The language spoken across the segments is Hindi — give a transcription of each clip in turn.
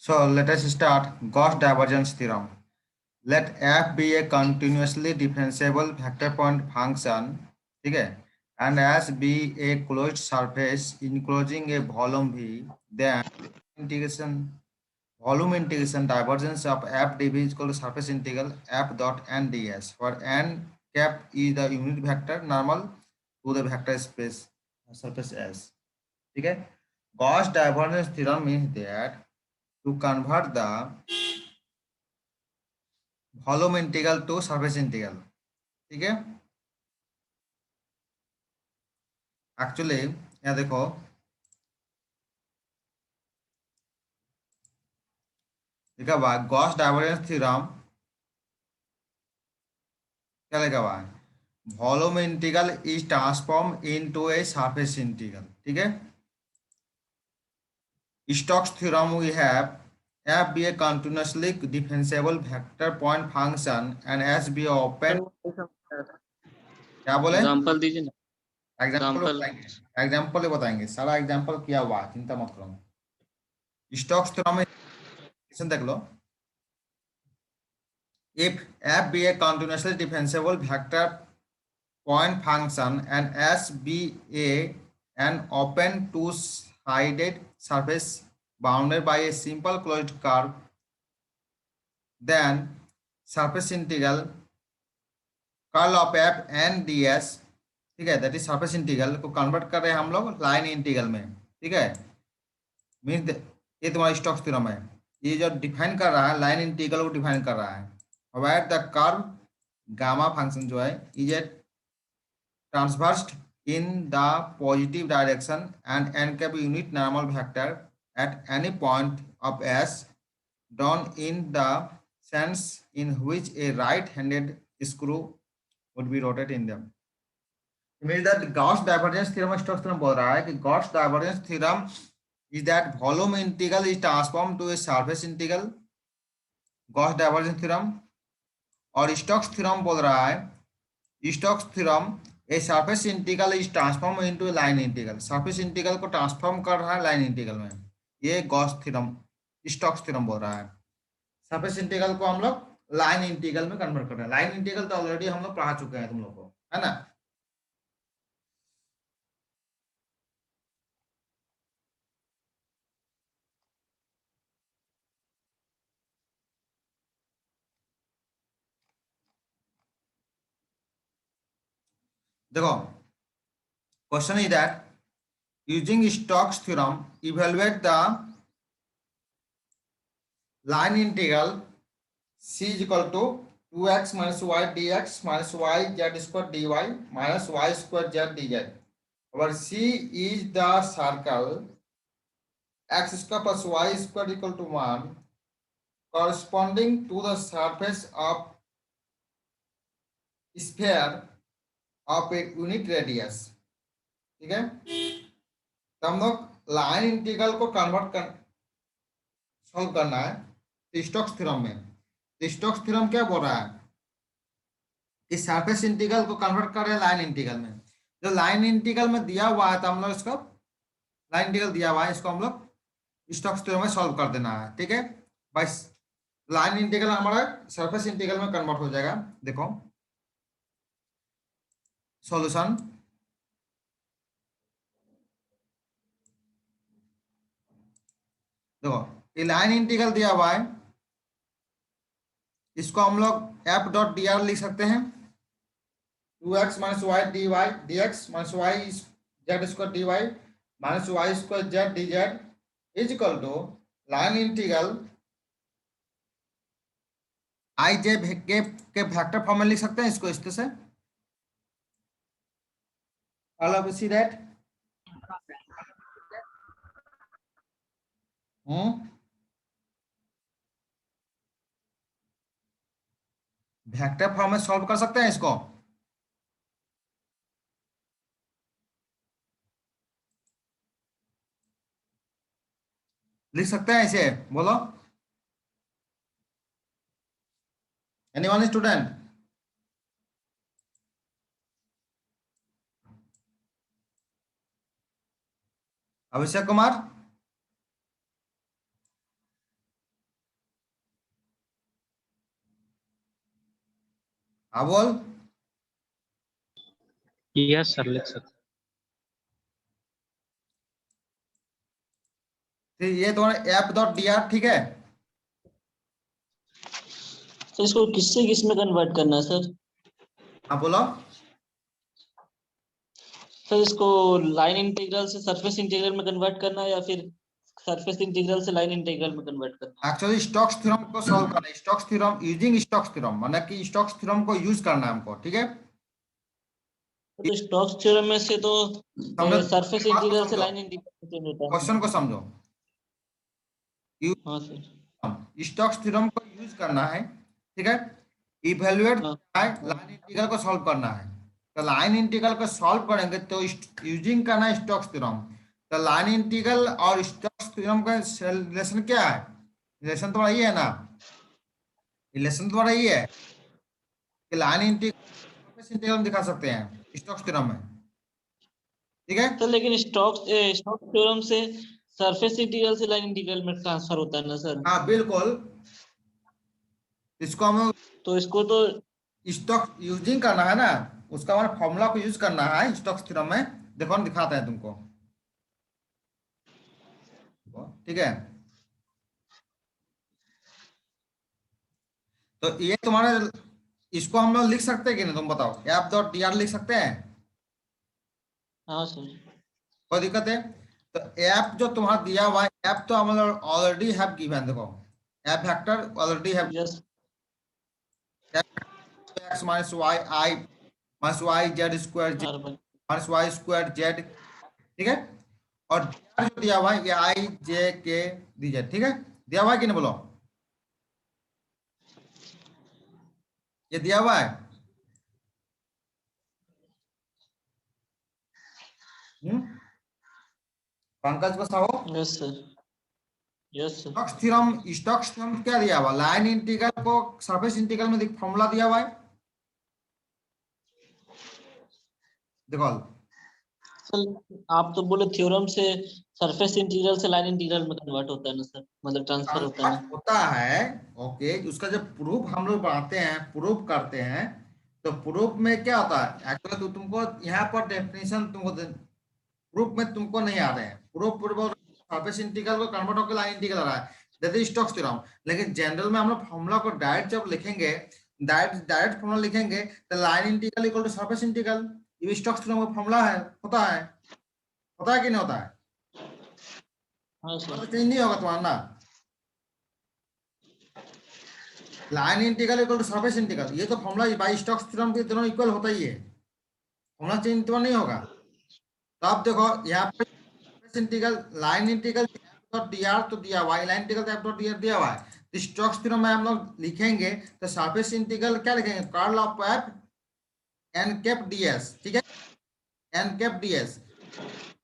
So let us start Gauss divergence theorem. Let f be a continuously differentiable vector point function, ठीक है, and S be a closed surface enclosing a volume V, then integration volume integration divergence of f dv is equal to surface integral f dot n ds, where n cap is the unit vector normal to the vector space surface S. ठीक है, Gauss divergence theorem means that to convert the volume integral to surface integral, ठीक है। एक्चुअली यहाँ देखो, लिखा हुआ है गॉस डाइवर्जेंस थ्योरम, क्या लिखा हुआ है, volume integral is transform into a surface integral, ठीक है। Stokes theorem we have f be a continuously differentiable vector point function and s be a open, क्या बोले, एग्जांपल दीजिए ना। एग्जांपल, एग्जांपल ही बताएंगे, सारा एग्जांपल किया हुआ है, चिंता मत करो। स्टोक्स थ्योरम में देख लो, if f be a continuously differentiable vector point function and S be an open two-sided surface bounded by a simple closed curve, then surface integral curl of F N D S, ठीक है, दैट इज सरफेस इंटीग्रल को कन्वर्ट कर रहे हैं हम लोग लाइन इंटीग्रल में, ठीक है। मीन्स ये तुम्हारा स्टोक्स थ्योरम है, ये जो डिफाइन कर रहा है लाइन इंटीग्रल को डिफाइन कर रहा है। Where the curve gamma function जो है is a transversed in the positive direction and n cap unit normal vector at any point of S drawn in the sense in which a right-handed screw would be rotated in them. Means that Gauss divergence theorem Stokes theorem बोल रहा है कि Gauss divergence theorem is that volume integral is transformed to a surface integral, Gauss divergence theorem। और स्टोक्स थ्योरम बोल रहा है, Stokes theorem A surface integral is transform into line integral, surface integral को ट्रांसफॉर्म कर रहा है लाइन इंटीग्रल में, ये गॉस थ्योरम स्टोक्स थ्योरम बोल रहा है। सरफेस इंटीग्रल को हम लोग लाइन इंटीग्रल में कन्वर्ट कर रहे हैं। लाइन इंटीग्रल तो ऑलरेडी हम लोग पढ़ा चुके हैं तुम लोग को, है ना। देखो, question is that using Stokes theorem evaluate the line integral c is equal to 2x minus y dx minus y z square dy minus y square z dz, where c is the circle x square plus y square equal to 1 corresponding to the surface of sphere of a unit radius, ठीक है। तो हम लोग लाइन इंटीग्रल को कन्वर्ट कर सॉल्व करना है स्टोक्स थ्योरम में। स्टोक्स थ्योरम क्या बोल रहा है कि सरफेस इंटीग्रल को कन्वर्ट कर रहे हैं लाइन इंटीग्रल में। जो लाइन इंटीग्रल में दिया हुआ है तो हम लोग इसको, लाइन इंटीग्रल दिया हुआ है, इसको हम लोग स्टोक्स थ्योरम में सॉल्व कर देना है, ठीक है। बस लाइन इंटीग्रल हमारा सरफेस इंटीग्रल में कन्वर्ट हो जाएगा। देखो सॉल्यूशन, देखो ये लाइन इंटीग्रल दिया हुआ है, इसको हम लोग एफ डॉट डी आर लिख सकते हैं, 2x minus Y D Y D x minus Y Z square d y minus Y square z d z is equal to line integral i j k factor form में लिख सकते हैं इसको इस तरह से। All of see that vector form में सॉल्व कर सकते हैं इसको। लिख सकते हैं ऐसे, बोलो एनीवन स्टूडेंट। अभिषेक कुमार, हाँ बोल। यस सर, लिख सकते। फिर ये तुम्हारा एफ डॉट डी आर, ठीक है। सर इसको किससे किस में कन्वर्ट करना है सर? हाँ बोलो। सर इसको लाइन इंटीग्रल से सरफेस इंटीग्रल में कन्वर्ट करना है या फिर सरफेस इंटीग्रल से लाइन इंटीग्रल में कन्वर्ट करना एक्चुअली स्टोक्स थ्योरम को सॉल्व करना है, Stokes theorem using Stokes theorem, मतलब कि स्टोक्स थ्योरम को यूज करना है हमको, ठीक है। है? तो स्टोक्स थ्योरम में से तो समझो, सरफेस बात को इंटीग्रल से समझो, लाइन इंटीग्रल चेंज होता है। क्वेश्चन को समझो। हाँ सर। स्टोक्स थ्योरम को यूज करना है, ठीक है। इवेल्युएट हाँ लाइन इंटीग्रल को सॉल्व करना है। तो लाइन इंटीग्रल को सॉल्व करेंगे तो यूजिंग करना है स्टोक्स थ्योरम। तो लाइन इंटीग्रल और स्टोक्स थ्योरम का रिलेशन क्या है? रिलेशन तुम्हारा ये है ना, रिलेशन तुम्हारा ये है कि लाइन इंटीग्रल दिखा सकते हैं स्टोक्स थ्योरम में, ठीक है। सर लेकिन स्टोक्स थ्योरम से सरफेस इंटीग्रल से लाइन इंटीग्रल में ट्रांसफर होता है ना सर? हाँ बिल्कुल, इसको हम तो इसको तो स्टॉक यूजिंग करना है ना, उसका हमारा फॉर्मूला को यूज करना है स्टॉक्स थ्योरम में। देखो हम दिखाते हैं तुमको, ठीक है। तो ये तुम्हारे, इसको हम लोग लिख सकते हैं कि नहीं, तुम बताओ, एफ डॉट डी आर लिख सकते हैं? हाँ सर। कोई दिक्कत है? तो एफ जो तुम्हारा दिया हुआ है, एफ तो हम लोग ऑलरेडी हैव गिवन, देखो F vector already have, yes X minus Y I minus Y Z square Z R बन माइनस वाई स्क्वायर जेड, ठीक है। और DR जो दिया हुआ है ये आई जे के डी जेड, ठीक है। दिया हुआ है कि नहीं बोलो, ये दिया हुआ है। हम्म, पंकज बसाओ। Yes sir. Yes sir. Stokes theorem क्या दिया हुआ, लाइन इंटीग्रल को सरफेस इंटीग्रल में फॉर्मूला दिया हुआ है, देखो। सर आप तो बोले थ्योरम से सरफेस इंटीग्रल से लाइन इंटीग्रल में कन्वर्ट होता है ना सर, मतलब ट्रांसफर होता है कन्वर्ट ना? होता है, ओके। उसका जब प्रूफ हम लोग बनाते हैं, प्रूफ करते हैं, तो प्रूफ में क्या होता है, एक्चुअली तो तुमको यहाँ पर डेफिनेशन तुमको प्रूफ में तुमको नहीं आ रहे हैं, प्रूफ प्रूफ सरफेस इंटीग्रल को कन्वर्ट होकर लाइन इंटीग्रल आ रहा है, दैट इज स्टोक्स थ्योरम। लेकिन जनरल में हम लोग फॉर्मूला को डायरेक्ट जब लिखेंगे, डायरेक्ट डायरेक्ट फॉर्मूला लिखेंगे, तो line integral equal to surface integral, ये स्टोक्स थ्योरम का फॉर्मूला है, होता है कि नहीं होता है? हाँ तो सर। चेंज नहीं होगा तुम्हारा ना, line integral equal to surface integral, ये तो फॉर्मूला बाई स्टोक्स थ्योरम के दोनों इक्वल होता ही है, फॉर्मूला चेंज तो नहीं होगा। तो आप देखो यहाँ पर surface integral line integral dot D R तो दिया हुआ है, line integral F dot D are दिया हुआ है। तो स्टोक्स थ्योरम में हम लोग लिखेंगे तो सरफेस इंटीग्रल क्या लिखेंगे, curl of F N cap D S, ठीक है, N cap D S.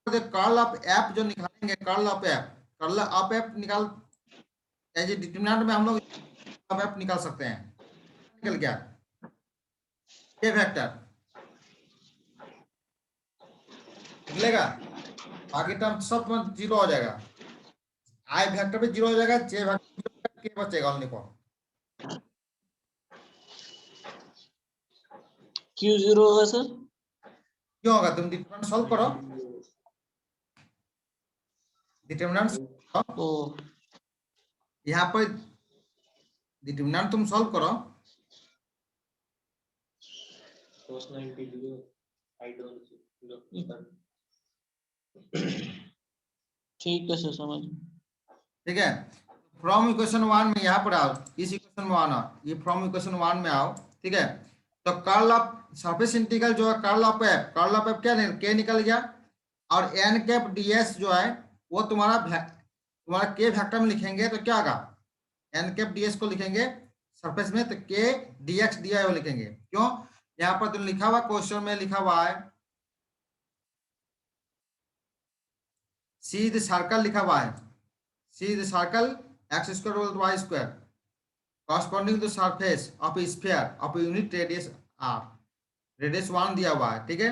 Curl of F जो निकालेंगे, कर्ल ऑफ एफ निकाल एज ए डिटरमिनेंट में हम लोग एफ निकाल सकते हैं, निकल गया के वेक्टर निकलेगा, बाकी टर्म सब जीरो हो जाएगा, आई वेक्टर पे जीरो हो जाएगा, जे वेक्टर के बचेगा ओनली फॉर। क्यों जीरो होगा सर? क्यों होगा, तुम डिटरमिनेंट सॉल्व करो, डिटरमिनेंट ओ यहाँ पर डिटरमिनेंट तुम सॉल्व करो। ठीक है सर, समझ। ठीक है, फ्रॉम इक्वेशन वन में यहाँ पर आओ, इस इक्वेशन में आना, ये फ्रॉम इक्वेशन वन में आओ, ठीक है। तो कर्ल ऑफ सरफेस इंटीग्रल जो है, कर्ल ऑफ एफ क्या के निकल गया, और एन कैप डीएस जो है वो तुम्हारा के वेक्टर में लिखेंगे तो क्या होगा, एन कैप डीएस को लिखेंगे सरफेस में तो के डीएक्स डी आई लिखेंगे, क्यों? यहाँ पर तुम लिखा हुआ क्वेश्चन में लिखा हुआ है सी द सर्कल लिखा हुआ है, see the circle X square equal to Y square corresponding to surface of a sphere of a unit radius r, radius 1 दिया हुआ है, ठीक है।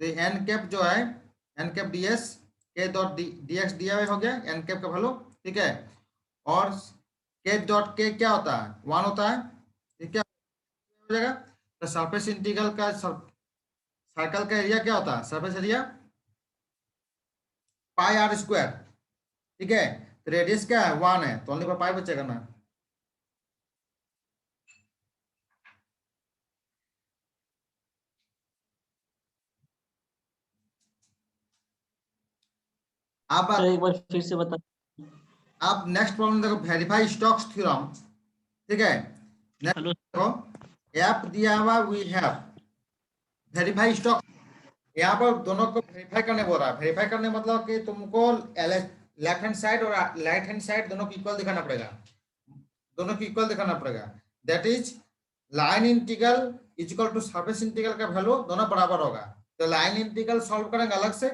तो एन कैप जो है, एन कैप डी एस के डॉट डी एक्स दिया हुआ हो गया एन कैप का वैल्यू, ठीक है। और के डॉट के क्या होता है, 1 होता है, ठीक है। हो जाएगा। तो सरफेस इंटीग्रल का सर्कल का एरिया क्या होता है, surface area pi R square, ठीक है। तो रेडियस क्या है 1 है, तो ओनली पर पाई बचेगा ना। अब सर एक बार फिर से बता। आप नेक्स्ट प्रॉब्लम देखो, वेरीफाई स्टोक्स थ्योरम, ठीक है। Next hello. देखो, एफ दिया हुआ वी हैव वेरीफाई स्टोक, यहाँ पर दोनों को वेरीफाई करने बोल रहा है। वेरीफाई करने मतलब कि तुमको लेफ्ट हैंड साइड और राइट हैंड साइड दोनों को इक्वल दिखाना पड़ेगा, दोनों को इक्वल दिखाना पड़ेगा। That is line integral is equal to surface integral का वैल्यू दोनों बराबर होगा। तो लाइन इंटीग्रल सॉल्व करेंगे अलग से,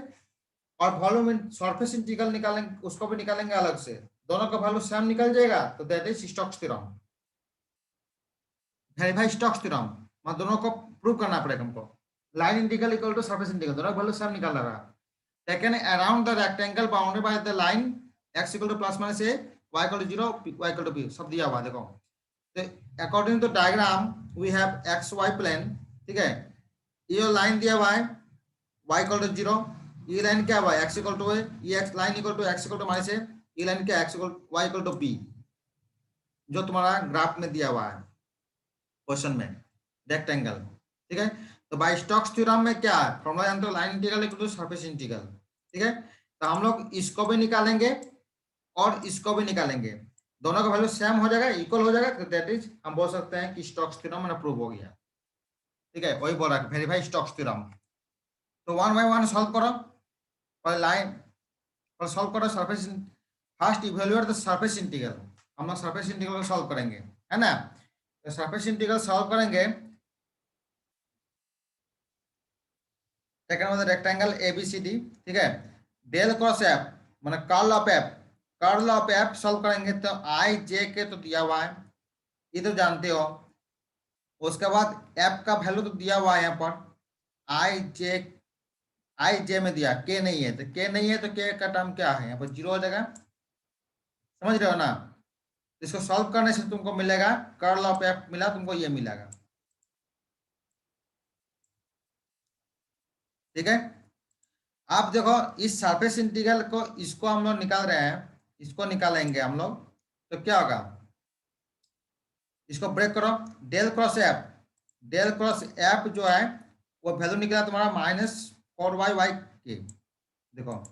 और वॉल्यूम सरफेस इंटीग्रल निकालेंगे, उसको भी निकालेंगे अलग से, दोनों का वैल्यू सेम निकल जाएगा। तो that is Stokes theorem, verify Stokes theorem. मतलब दोनों को प्रूव करना पड़ेगा हमको। Line integral equal to surface integral, दोनों का वैल्यू सेम निकाल रहा है। Taken around the rectangle bounded by the line x equal to plus minus a, y equal to 0, y equal to b, सब दिया हुआ है देखो। तो according to diagram we have X Y plane, ठीक है। ये लाइन दिया हुआ है y इक्वल टू 0, ये लाइन क्या हुआ है x इक्वल टू a, ये x line equal to x equal to minus a, ये लाइन क्या x equal y equal to b, जो तुम्हारा ग्राफ में दिया हुआ है क्वेश्चन में, रेक्टेंगल, ठीक है। तो बाय स्टोक्स थ्योरम में क्या है फॉर्मूला जानते हो, line integral equal to surface integral, ठीक है। तो हम लोग इसको भी निकालेंगे और इसको भी निकालेंगे, दोनों का वैल्यू सेम हो जाएगा, इक्वल हो जाएगा। तो दैट इज हम बोल सकते हैं कि स्टोक्स थ्योरम में प्रूव हो गया, ठीक है। वही बोल रहा है वेरीफाई स्टोक्स थ्योरम। तो वन बाय वन सॉल्व करो, और लाइन और सॉल्व करो surface, first evaluate the surface integral, हम लोग सरफेस इंटीग्रल को सॉल्व करेंगे, है ना। तो सरफेस इंटीग्रल सॉल्व करेंगे, सेकंड मतलब रेक्टेंगल ABCD, ठीक है। डेल क्रॉस एफ मतलब curl of F, curl of F solve करेंगे तो आई जे के तो दिया हुआ है, ये तो जानते हो। उसके बाद एफ का वैल्यू तो दिया हुआ है यहाँ पर, आई जे में दिया, के नहीं है तो के नहीं है, तो के का टर्म क्या है यहाँ पर 0 हो जाएगा, समझ रहे हो ना। इसको सॉल्व करने से तुमको मिलेगा कर्ल ऑफ एफ, मिला तुमको ये मिलेगा, ठीक है। आप देखो इस सरफेस इंटीग्रल को, इसको हम लोग निकाल रहे हैं, इसको निकालेंगे हम लोग, तो क्या होगा, इसको ब्रेक करो, del cross F, del cross F जो है वो वैल्यू निकला तुम्हारा -4y के, देखो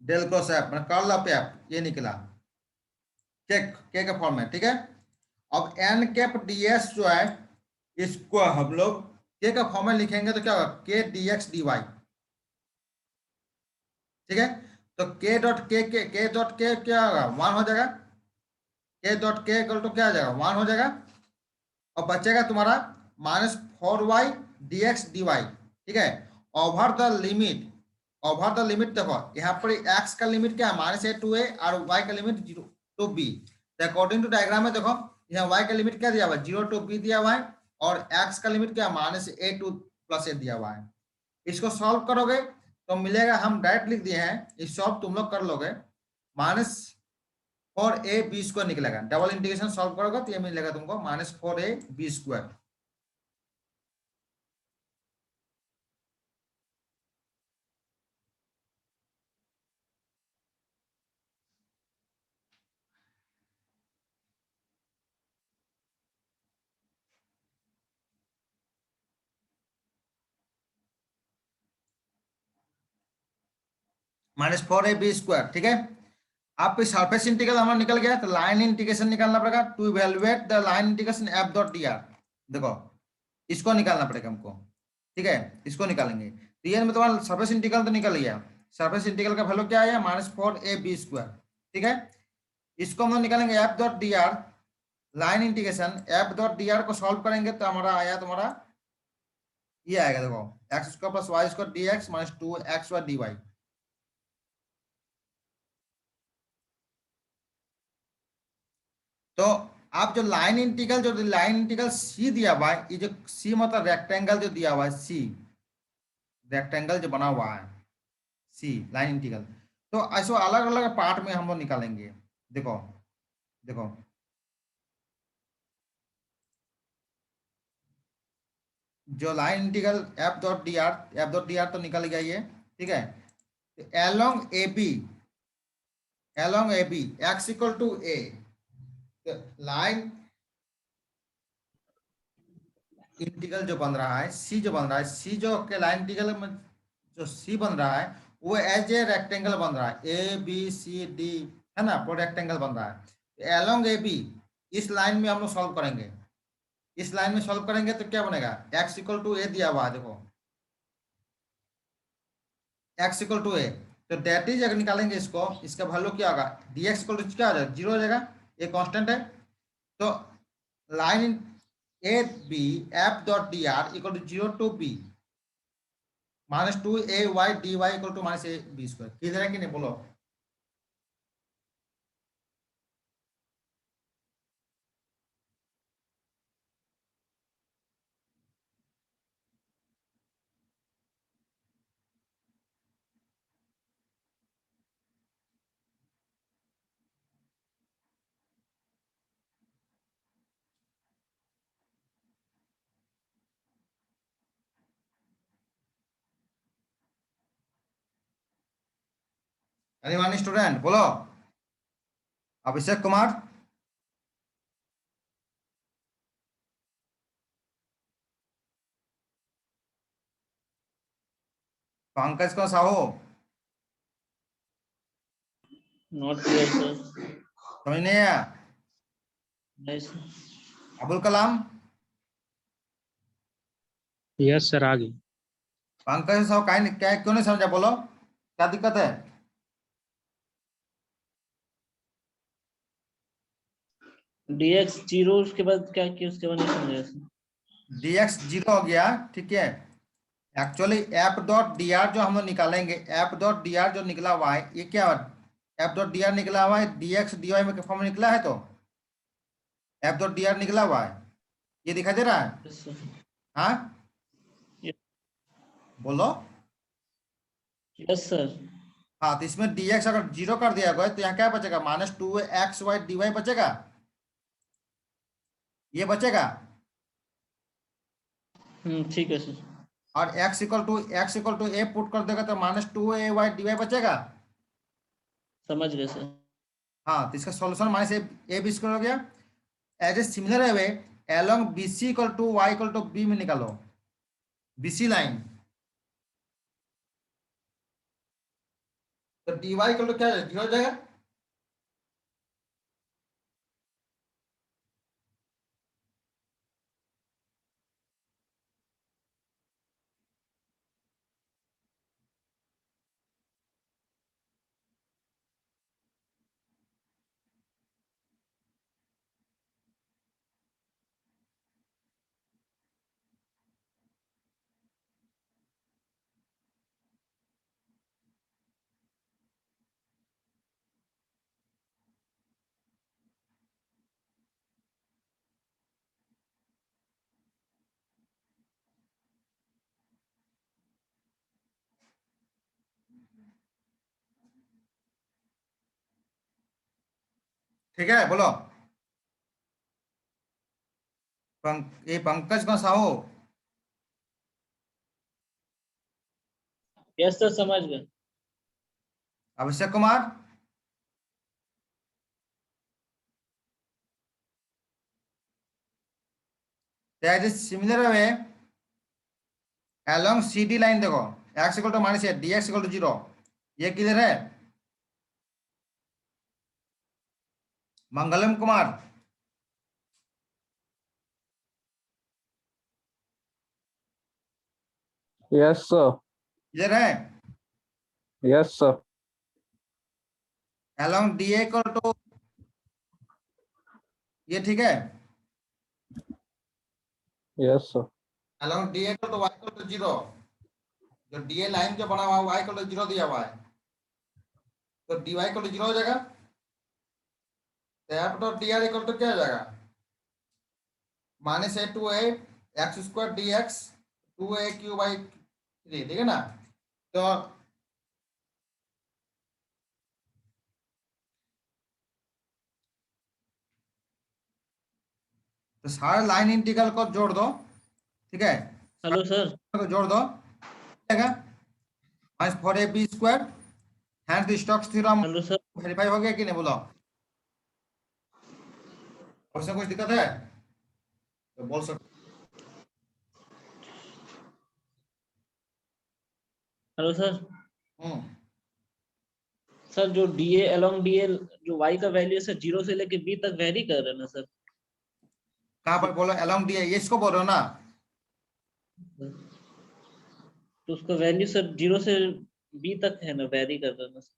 डेल क्रॉस एफ मतलब कर्ल ऑफ एफ ये निकला, के का फॉर्म में, ठीक है। अब एन कैप डीएस जो है, इसको हम लोग के का फॉर्म में लिखेंगे तो क्या होगा, के डीएक्स डीवाई, ठीक है। तो के डॉट के डॉट के क्या होगा 1 हो जाएगा, के डॉट के इक्वल टू क्या आ जाएगा 1 हो जाएगा, और बचेगा तुम्हारा -4y dx dy, ठीक है। Over the limit, over the limit देखो यहाँ पर x का लिमिट क्या है -a to a, और y का लिमिट 0 to b। तो अकॉर्डिंग टू डायग्राम में देखो यहाँ y का लिमिट क्या दिया हुआ है 0 to b दिया हुआ है, और x का लिमिट क्या -a to +a दिया हुआ है। इसको सॉल्व करोगे तो मिलेगा, हम डायरेक्ट लिख दिए हैं, इस सॉल्व तुम लोग कर लोगे, -4ab² निकलेगा, डबल इंटीग्रेशन सॉल्व करोगे तो ये मिलेगा तुमको -4ab²। -4ab², ठीक है। आप सरफेस इंटीग्रल हमारा निकल गया, तो लाइन इंटीग्रेशन निकालना पड़ेगा to evaluate the line integration F dot D R, देखो इसको निकालना पड़ेगा हमको, ठीक है। इसको निकालेंगे तो ये में तुम्हारा सरफेस इंटीग्रल तो निकल गया, सरफेस इंटीग्रल का वैल्यू क्या आया -4ab², ठीक है। इसको हम लोग निकालेंगे F dot D are, line integration F dot D are को सॉल्व करेंगे तो हमारा आया तुम्हारा ये आएगा, देखो x² + y² dx -2xy dy। तो आप जो लाइन इंटीग्रल सी दिया हुआ है, ये जो सी मतलब रेक्टेंगल जो दिया हुआ है, सी रेक्टेंगल जो बना हुआ है, सी लाइन इंटीग्रल, तो ऐसे अलग अलग पार्ट में हम लोग निकालेंगे, देखो देखो जो line integral F dot D R तो निकल गया ये, ठीक है। Along A B X equal to A, line integral जो बन रहा है सी, जो बन रहा है सी, जो के लाइन इंटीग्रल में जो सी बन रहा है वो एज ए रेक्टेंगल बन रहा है, ए बी सी डी, है ना, वो रेक्टेंगल बन रहा है। एलोंग ए बी, इस लाइन में हम लोग सॉल्व करेंगे, इस लाइन में सॉल्व करेंगे तो क्या बनेगा, एक्स इक्वल टू ए दिया हुआ है, देखो एक्स इक्वल टू ए, तो डेट इज अगर निकालेंगे इसको, इसका वैल्यू क्या होगा, डी एक्स इक्वल टू क्या हो जाएगा, जीरो हो जाएगा, ये कांस्टेंट है। तो line A B F dot D R equal to zero to B minus two A Y D Y equal to minus A B square, किधर है कि नहीं बोलो। एनीवन स्टूडेंट बोलो। अभिषेक कुमार, पंकज को साहू, नॉट क्लियर सर। समझ नहीं आया। नहीं sir. Abul Kalam, yes sir, आ गई। पंकज साहू क्या क्यों नहीं समझा, बोलो क्या दिक्कत है। dx जीरो उसके बाद क्या किया, उसके बाद नहीं समझ सर। डी एक्स जीरो हो गया, ठीक है। Actually F dot D are जो हम लोग निकालेंगे, एफ डॉट डी आर जो निकला हुआ है ये क्या, एफ डॉट डी आर निकला हुआ है डी एक्स डी वाई में फॉर्म निकला है, तो एफ डॉट डी आर निकला हुआ है, ये दिखाई दे रहा है। Yes sir. हाँ बोलो। Yes sir. हाँ तो इसमें डी एक्स अगर जीरो कर दिया गया तो यहाँ क्या बचेगा, minus two X Y D Y बचेगा, ये बचेगा। ठीक है सर। और X equal to A put कर देगा तो minus two A Y D Y बचेगा। समझ गए सर। हाँ तो इसका solution minus A B square हो गया। As a similar way along B C equal to Y equal to B में निकालो, बीसी लाइन, तो डी वाई इक्वल टू क्या जीरो हो जाएगा। ठीक है बोलो। ये पंकज का साहू, यस सर, समझ गए। Abhishek Kumar, similar way along C D line देखो, x equal to minus a d x equal to zero, ये किधर है, मंगलम कुमार, यस सर। इधर है। Yes sir. Along D equal to, ये ठीक है। Yes sir. Along D equal to Y equal to zero, जो डी ए लाइन जो बना हुआ है वाई इक्वल टू जीरो दिया हुआ है, तो D Y equal to zero हो जाएगा। तो F dot D R equal to क्या हो जाएगा, minus A to A X square D X two A cube by three, ठीक है ना। तो सारे लाइन इंटीग्रल को जोड़ दो, ठीक है, हेलो सर। को जोड़ दो, minus 4ab² hand the Stokes theorem hello sir. Verify हो गया कि नहीं बोलो? उसमें कुछ दिक्कत है तो बोल सकते। Hello sir. हम्म, सर जो डीए अलोंग डीए जो वाई का वैल्यू है सर 0 से लेके बी तक वेरी कर रहे हैं ना सर? कहाँ पर बोलो अलोंग डी है, ये इसको बोल रहे हो ना? तो उसका वैल्यू सर 0 से बी तक है ना, वेरी कर रहे हैं ना सर?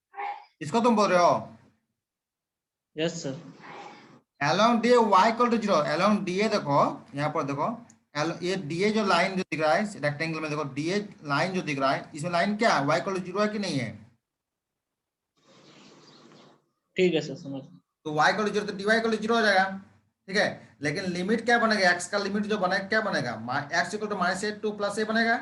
इसको तुम बोल रहे हो yes sir. Along D Y equal to 0। Along D देखो, यहाँ पर देखो, ये डी जो लाइन जो दिख रहा है रेक्टेंगल में, देखो डी लाइन जो दिख रहा है, इसमें लाइन क्या है, वाई इक्वल टू 0 है कि नहीं है? ठीक है सर, समझ। तो वाई इक्वल टू 0 तो डी वाई इक्वल टू 0 हो जाएगा। ठीक है, लेकिन लिमिट क्या बनेगा, एक्स का लिमिट जो बनेगा क्या बनेगा, X equal to -a2 + a बनेगा।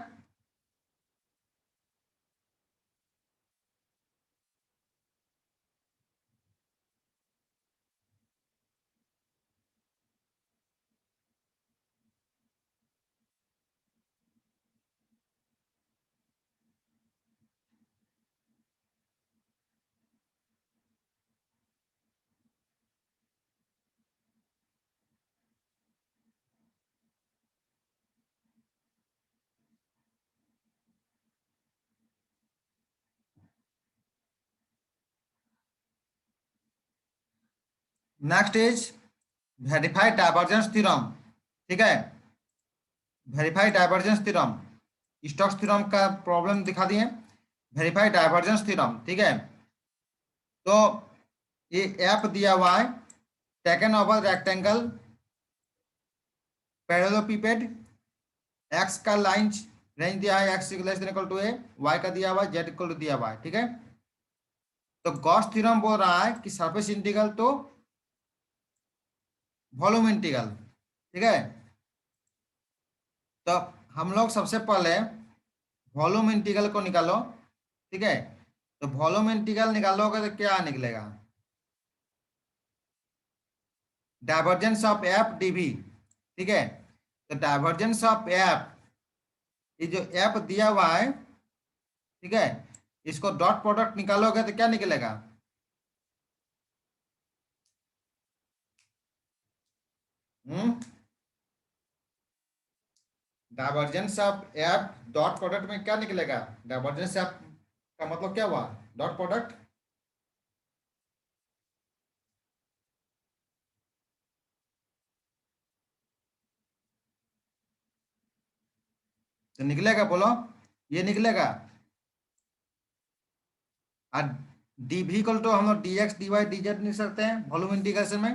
Next is verify divergence theorem. ठीक है, verify divergence theorem, Stokes theorem का प्रॉब्लम दिखा दिए। वेरीफाई डाइवर्जेंस थ्योरम, ठीक है। तो ये एफ दिया हुआ है, taken over rectangle parallelopiped, X का लाइन रेंज दिया है X equal to A, Y का दिया हुआ है जेड इक्वल टू दिया हुआ है। ठीक है, तो गॉस थ्योरम बोल रहा है कि सरफेस इंटीग्रल तो वॉल्यूम इंटीग्रल। ठीक है, तो हम लोग सबसे पहले वॉल्यूम इंटीग्रल को निकालो। ठीक है, तो वॉल्यूम इंटीग्रल निकालोगे तो क्या निकलेगा, डाइवर्जेंस ऑफ एफ डीवी। ठीक है, तो डाइवर्जेंस ऑफ एफ, ये जो एफ दिया हुआ है, ठीक है, इसको डॉट प्रोडक्ट निकालोगे तो क्या निकलेगा, divergence of F dot product में क्या निकलेगा, डाइवर्जेंस ऑफ का मतलब क्या हुआ, डॉट प्रोडक्ट। तो निकलेगा, बोलो, ये निकलेगा। और डी भी इक्वल टू हम लोग D x D Y D Z लिख सकते हैं वॉल्यूम इंटीग्रेशन में,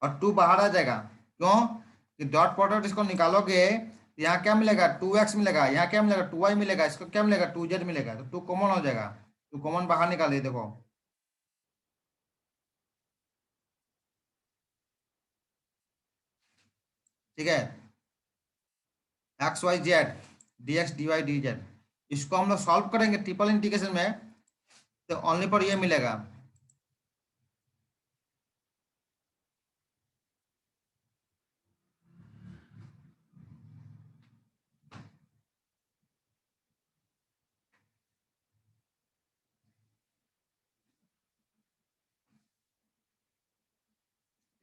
और 2 बाहर आ जाएगा। क्यों कि डॉट प्रोडक्ट इसको निकालोगे तो यहाँ क्या मिलेगा, 2x मिलेगा, यहाँ क्या मिलेगा, 2y मिलेगा, इसको क्या मिलेगा, 2z मिलेगा, तो 2 कॉमन हो जाएगा। 2 कॉमन बाहर निकालिए, देखो। ठीक है, X Y Z D x D Y D Z, इसको हम लोग सॉल्व करेंगे ट्रिपल इंटीग्रेशन में, तो ओनली पर ये मिलेगा।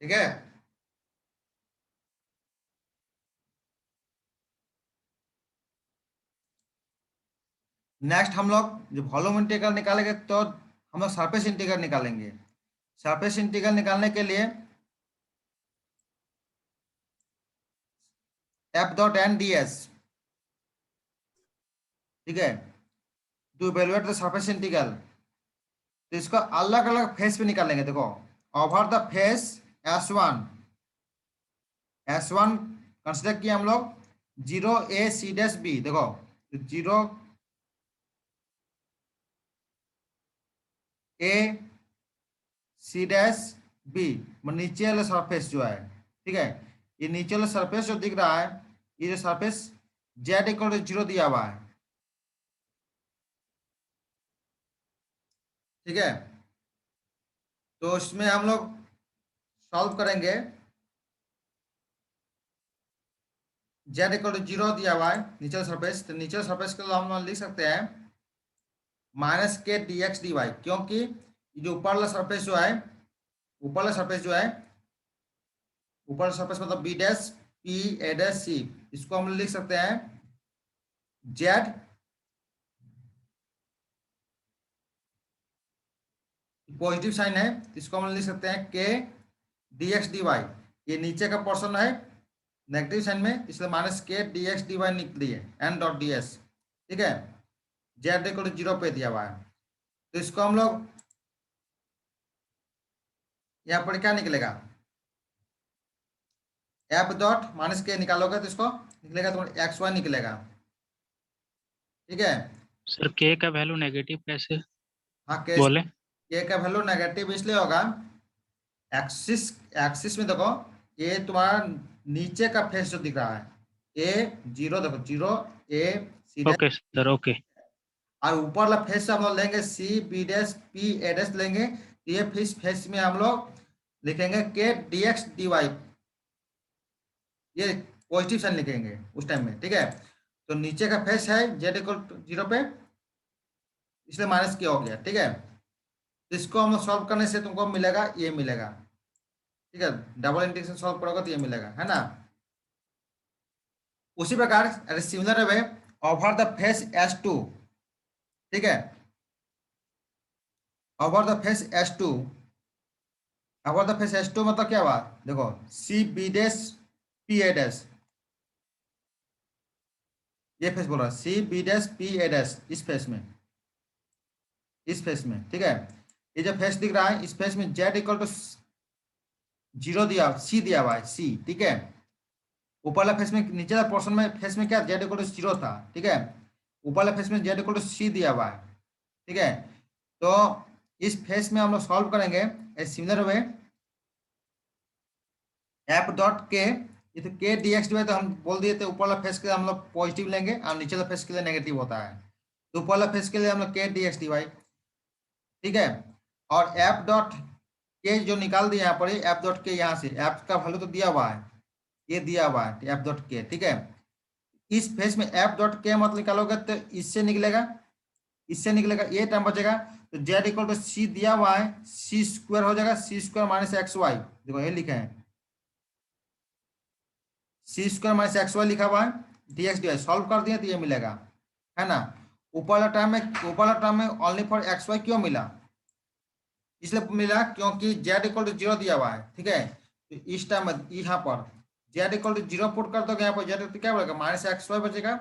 ठीक है, नेक्स्ट हम लोग जो वॉल्यूम इंटीग्रल निकालेंगे तो हम लोग सरफेस इंटीग्रल निकालेंगे। सरफेस इंटीग्रल निकालने के लिए F dot N D S, ठीक है, to evaluate the surface integral. तो इसको अलग अलग फेस पे निकालेंगे, देखो, over the face S1, S1 consider किया हम लोग 0a c' b, देखो 0a c'b, नीचे वाला सरफेस जो है, ठीक है, ये नीचे वाला सरफेस जो दिख रहा है, ये जो सरफेस z इक्वल टू 0 दिया हुआ है। ठीक है, तो इसमें हम लोग सॉल्व करेंगे। जेड इक्वल टू 0 दिया हुआ है नीचे सरफेस, तो नीचे सरफेस के लिए हम लिख सकते हैं माइनस के डी एक्स डी वाई, क्योंकि जो ऊपर वाला सरफेस जो है, ऊपर वाला सरफेस जो है, ऊपर वाला सरफेस मतलब B dash P A dash C, इसको हम लिख सकते हैं जेड पॉजिटिव साइन है, इसको हम लिख सकते हैं के डी एक्स डी वाई। ये नीचे का पोर्शन है नेगेटिव साइन में, इसलिए माइनस के डी एक्स डी वाई निकली है एन डॉट डी एस। ठीक है, जेड इक्वल टू 0 पे दिया हुआ है, तो इसको हम लोग यहाँ पर क्या निकलेगा, एफ डॉट माइनस के निकालोगे तो इसको निकलेगा तो एक्स वाई निकलेगा। ठीक है, सर के का वैल्यू नेगेटिव कैसे हाँ बोले? के का वैल्यू नेगेटिव इसलिए होगा, एक्सिस एक्सिस में देखो, ये तुम्हारा नीचे का फेस जो दिख रहा है ए 0, देखो 0 A C dash, okay sir, okay. और ऊपर वाला फेस से हम लोग लेंगे C B dash P A dash लेंगे, तो ये फेस में हम लोग लिखेंगे k d x D y, ये पॉजिटिव साइन लिखेंगे उस टाइम में। ठीक है, तो नीचे का फेस है जेड इक्वल टू 0 पे, इसलिए माइनस के हो गया। ठीक है, तो इसको हम सॉल्व करने से तुमको मिलेगा, ये मिलेगा। ठीक है, डबल इंटीग्रेशन सॉल्व करोगे तो ये मिलेगा, है ना। उसी प्रकार similar way over the face S2, ठीक है, over the face S2, over the face S2 मतलब क्या हुआ, देखो C B dash P A dash, ये फेस बोल रहा है C B dash P A dash, इस फेस में, इस फेस में। ठीक है, ये जो फेस दिख रहा है इस फेस में जेड इक्वल टू 0 दिया, सी दिया हुआ है सी। ठीक है, ऊपर वाला फेस में, नीचे वाला पोर्शन में फेस में क्या जेड इक्वल टू 0 था। ठीक है, ऊपर वाला फेस में जेड इक्वल टू सी दिया हुआ है। ठीक है, तो इस फेस में हम लोग सॉल्व करेंगे ए सिमिलर वे, एफ डॉट के, ये तो के डी एक्स डी वाई तो हम बोल दिए थे, ऊपर वाला फेस के लिए हम लोग पॉजिटिव लेंगे और नीचे वाला फेस के लिए नेगेटिव होता है, तो ऊपर वाला फेस के लिए हम लोग के डी एक्स डी वाई। ठीक है, और एफ डॉट के जो निकाल दिया यहाँ पर, एफ डॉट के यहाँ से एफ का वैल्यू तो दिया हुआ है, ये दिया हुआ है एफ डॉट के। ठीक है, इस फेस में एफ डॉट के मतलब निकालोगे तो इससे निकलेगा, इससे निकलेगा, ये टर्म बचेगा, तो जेड इक्वल टू सी दिया हुआ है, सी स्क्वायर हो जाएगा, C square minus X Y, देखो ये लिखे हैं C square minus X Y लिखा हुआ है, D x D Y solve कर दिए तो ये मिलेगा, है ना। ऊपर वाला टर्म में ओनली फॉर एक्स वाई क्यों मिला, इसलिए मिला क्योंकि जेड इक्वल टू 0 दिया हुआ है। ठीक है, तो इस टाइम में यहाँ पर जेड इक्वल टू 0 पुट कर दोगे, यहाँ पर जेड क्या बोलेगा माइनस एक्स वाई बचेगा,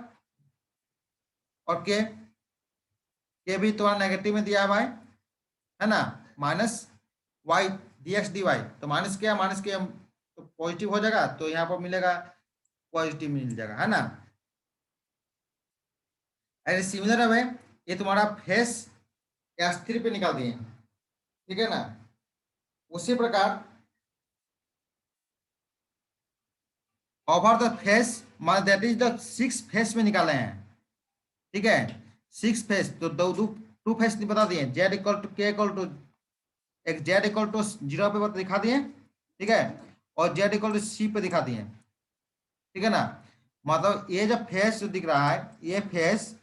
और के भी तुम्हारा नेगेटिव में दिया हुआ है ना, minus Y D x D Y, तो माइनस के तो पॉजिटिव हो जाएगा, तो यहाँ पर मिलेगा पॉजिटिव मिल जाएगा, है ना। ऐसे सिमिलर है, ये तुम्हारा फेस S3 पे निकाल दिए, ठीक है ना। उसी प्रकार ओवर द फेस मान दैट इज द 6 फेस में निकाले हैं। ठीक है, 6 फेस, तो टू फेस बता दिए, जेड इक्वल टू के इक्वल टू, एक जेड इक्वल टू 0 पे दिखा दिए, ठीक है, और जेड इक्वल टू सी पे दिखा दिए। ठीक है ना, मतलब ये जो फेस जो दिख रहा है ये फेस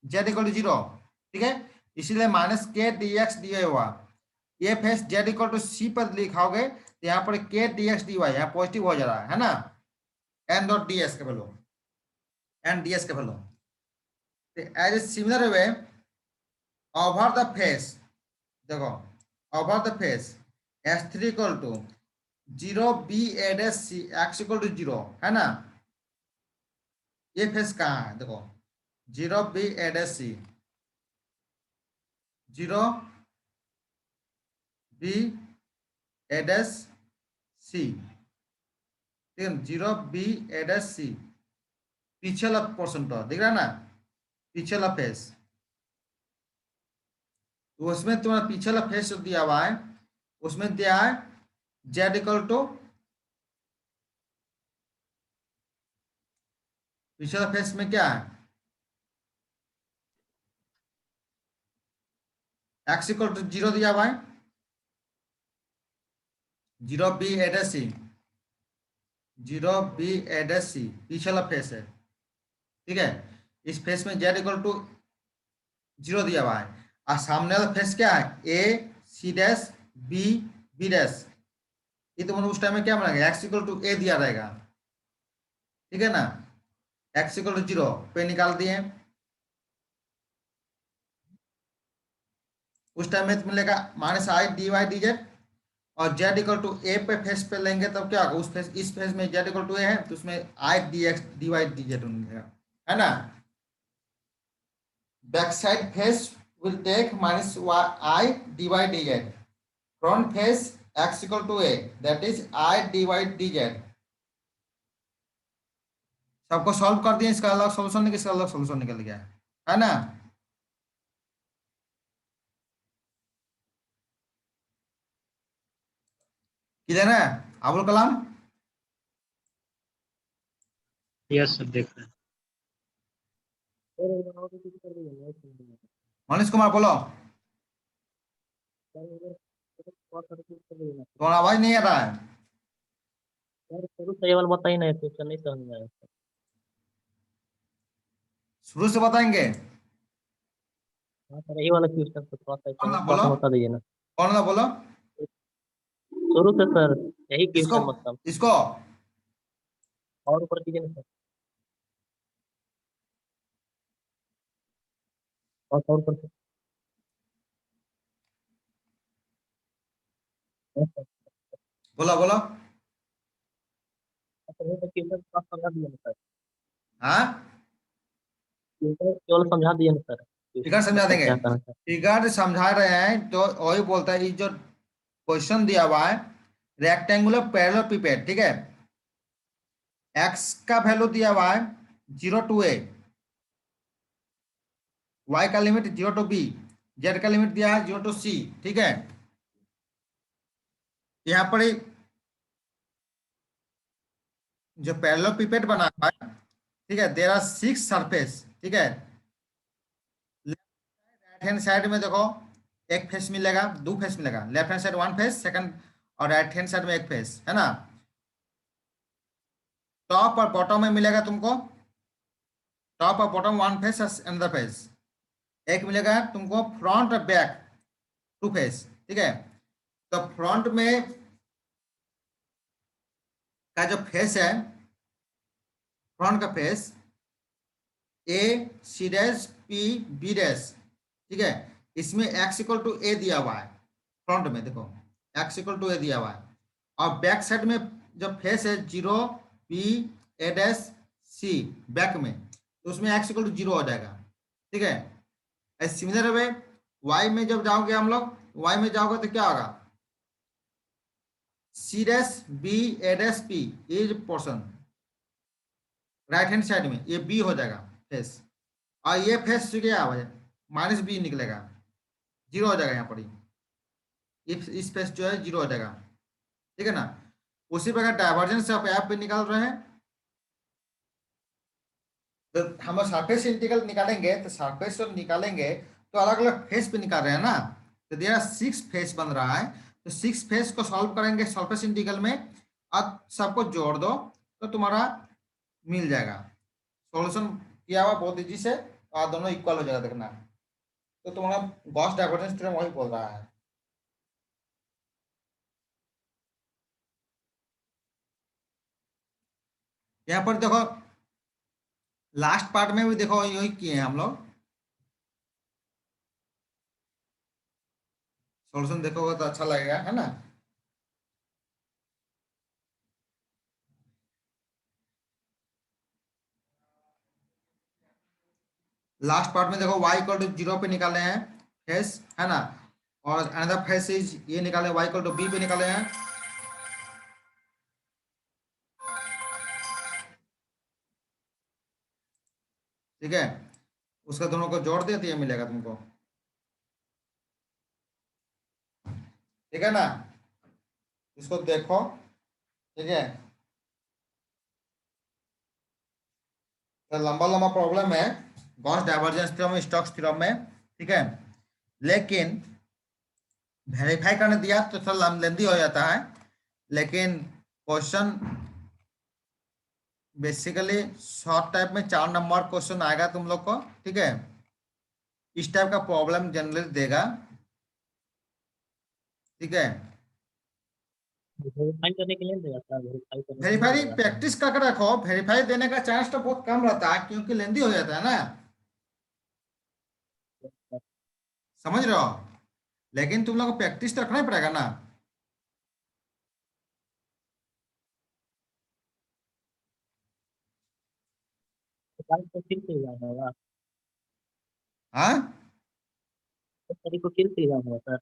जेड इक्वल टू 0, ठीक है, इसीलिए माइनस के डी एक्स डी वाई हुआ। ये face z equal to c पर लिखाओगे तो यहाँ पर k d x D y यहाँ पॉजिटिव हो जा रहा है ना, एन डॉट डी एस के वैल्यू, एन डी एस के value. As a similar way over the face, देखो over the face S3 equal to 0 B add S C x equal to 0, है ना। ये फेस कहाँ है, देखो 0 B add S C, 0 B add S C, ठीक है, 0 बी एड एस सी, पीछे वाला पोर्शन तो दिख रहा है ना, पीछे वाला फेस, तो उसमें तुम्हारा पीछे वाला फेस जो दिया हुआ है उसमें दिया है जेड इक्वल टू, पीछे वाला फेस में क्या है एक्स इक्वल टू 0 दिया हुआ है, 0 B add S C, zero B A dash C पीछे वाला फेस है, ठीक है। इस फेस में जेड इक्वल टू 0 दिया हुआ है, और सामने वाला फेस क्या है, A C dash B B dash. ये तो मतलब उस टाइम में क्या बनेगा, एक्स इक्वल टू ए दिया रहेगा, ठीक है ना। एक्स इक्वल टू 0 पे निकाल दिए, उस टाइम में मिलेगा minus I D Y D Z, और जेड इक्वल टू ए पे फेस पे लेंगे तब क्या होगा, उस फेस इस फेस में जेड इक्वल टू ए है तो उसमें I D x D Y D Z मिलेगा, है ना। Back side face will take minus I D Y D Z, front face X equal to A that is I D Y D Z. सबको सॉल्व कर दिए, इसका अलग सोल्यूशन निकल, इसका अलग सोल्यूशन निकल गया, है ना। किधर है अबुल कलाम, यस सर देख रहे हैं। मनीष कुमार बोलो, तुम्हारा आवाज नहीं आ रहा है। शुरू से ये वाला बताइए ना, क्वेश्चन नहीं समझ में आया। शुरू से बताएंगे, हाँ सर, यही वाला क्वेश्चन तो थोड़ा सा कौन सा थोड़ा बोलो, सा बता दीजिए ना। कौन सा बोलो, शुरू से सर यही इसको क्वेश्चन मतलब, इसको और ऊपर कीजिए ना सर, और ऊपर से। हाँ सर, बोलो बोलो। सर ये क्वेश्चन थोड़ा समझा दिए ना सर, हाँ क्वेश्चन केवल समझा दिए ना सर, फिगर क्वेश्चन समझा मतलब देंगे, क्या करना है। फिगर समझा रहे हैं तो वही बोलता है, ये जो क्वेश्चन दिया हुआ है रेक्टेंगुलर पैरेलल पिपेट, ठीक है। एक्स का वैल्यू दिया हुआ है 0 टू ए, वाई का लिमिट 0 टू बी, जेड का लिमिट दिया है 0 टू सी, ठीक है। यहाँ पर ही जो पैरेलल पिपेट बना हुआ है, ठीक है, देयर आर 6 सरफेस, ठीक है। राइट हैंड साइड में देखो एक फेस मिलेगा, दो फेस मिलेगा, left hand side one face second, और राइट हैंड साइड में एक फेस, है ना। टॉप और बॉटम में मिलेगा तुमको, टॉप और bottom one face another face, एक मिलेगा तुमको फ्रंट और बैक टू फेस, ठीक है। तो फ्रंट में का जो फेस है, फ्रंट का face A C dash P B dash, ठीक है। इसमें एक्स इक्वल टू ए दिया हुआ है, फ्रंट में देखो एक्स इक्वल टू ए दिया हुआ है, और बैक साइड में जब फेस है 0 B A dash C back में, तो उसमें एक्स इक्वल टू 0 हो जाएगा, ठीक है। सिमिलर वे वाई में जब जाओगे हम लोग, वाई में जाओगे तो क्या होगा, सी dash B A dash P, ये जो पोर्शन राइट हैंड साइड में ये बी हो जाएगा फेस, और ये फेस क्या है माइनस बी निकलेगा, 0 हो जाएगा यहाँ पर ही, इस फेस जो है 0 हो जाएगा, ठीक है ना। उसी प्रकार डाइवर्जेंस ऑफ एफ पे निकाल रहे हैं, तो हम सरफेस इंटीग्रल निकालेंगे, तो सरफेस जब निकालेंगे तो अलग अलग फेस पे निकाल रहे हैं ना, तो देयर 6 फेस बन रहा है, तो 6 फेस को सॉल्व करेंगे सरफेस इंटीग्रल में, और सबको जोड़ दो तो तुम्हारा मिल जाएगा सॉल्यूशन किया हुआ बहुत इजी से, और दोनों इक्वल हो जाएगा देखना, तो तुम्हारा गॉस डाइवर्जेंस थ्योरम वही बोल रहा है। यहाँ पर देखो लास्ट पार्ट में भी देखो यही किए हैं हम लोग, सॉल्यूशन देखोगे तो अच्छा लगेगा, है ना। लास्ट पार्ट में देखो y इक्वल टू 0 पे निकाले हैं फेस, है ना, और अनदर फेस इज ये निकाले y इक्वल टू b पे निकाले हैं, ठीक है। उसका दोनों को जोड़ दे तो ये मिलेगा तुमको, ठीक है ना। इसको देखो, ठीक है, तो लंबा लंबा प्रॉब्लम है Gauss divergence theorem Stokes theorem में, ठीक है। लेकिन वेरीफाई करने दिया तो थोड़ा लेंदी हो जाता है, लेकिन क्वेश्चन बेसिकली शॉर्ट टाइप में 4 नंबर क्वेश्चन आएगा तुम लोग को, ठीक है। इस टाइप का प्रॉब्लम जनरली देगा, ठीक है। वेरीफाई करने के लिए देगा सर, वेरीफाई करने के लिए वेरीफाई देगा। प्रैक्टिस करके रखो, वेरीफाई देने का चांस तो बहुत कम रहता है क्योंकि लेंदी हो जाता है ना, समझ रहे हो। लेकिन तुम लोग को प्रैक्टिस तो रखना ही पड़ेगा ना। तारीख को फिर से एग्जाम होगा, हाँ, 10 तारीख को फिर से एग्जाम होगा सर।